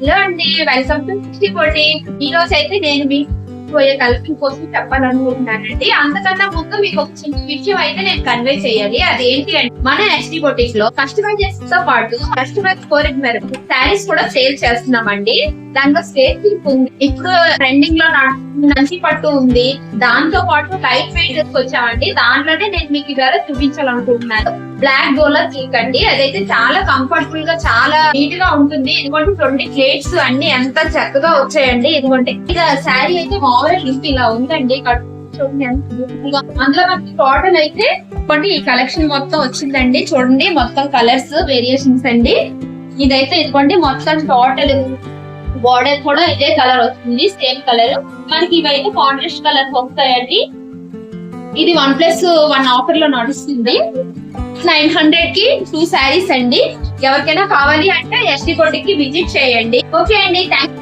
Hello అండి, welcome to 6040. ఈ రోజు అయితే నేను మీకు పోయే కలెక్షన్ కోసం చెప్పాలనుకుంటున్నానండి. అంతకన్నా ముందు మీకు ఒక చిన్న విషయం అయితే నేను కన్వే చేయాలి. అదేంటి అంటే మన ఎస్డి బొటిక్ లో కస్టమైజేషన్ తో పాటు కస్టమర్ కోరిక మేరకు శారీస్ కూడా సేల్ చేస్తున్నామండి. దాంట్లో స్టేట్ ఉంది, ఇప్పుడు ట్రెండింగ్ లో నంచి పట్టు ఉంది. దాంతో పాటు లైట్ వెయిట్ వచ్చామండి. దాంట్లోనే నేను మీకు ఇవాళ చూపించాలనుకుంటున్నాను బ్లాక్ డోలర్ సిల్క్ అండి. అదైతే చాలా కంఫర్టబుల్ గా చాలా నీట్ గా ఉంటుంది. ఎందుకంటే 20 ప్లేట్స్ అన్ని ఎంత చక్కగా వచ్చాయండి. ఎందుకంటే ఇక శారీ అయితే మామూలు లుక్ ఇలా ఉందండి. అందులో మనకి టోటల్ అయితే ఈ కలెక్షన్ మొత్తం వచ్చిందండి. చూడండి, మొత్తం కలర్స్ వేరియేషన్స్ అండి. ఇదైతే ఇదిగోండి మొత్తం టోటల్ బార్డర్ కూడా ఇదే కలర్ వస్తుంది, సేమ్ కలర్. మనకి ఇవైతే కాంట్రాస్ట్ కలర్ వస్తాయండి. ఇది 1+1 ఆఫర్ లో నడుస్తుంది. 900 కి 2 శారీస్ అండి. ఎవరికైనా కావాలి అంటే ఎస్డి బొటిక్ కి విజిట్ చేయండి. ఓకే అండి, థ్యాంక్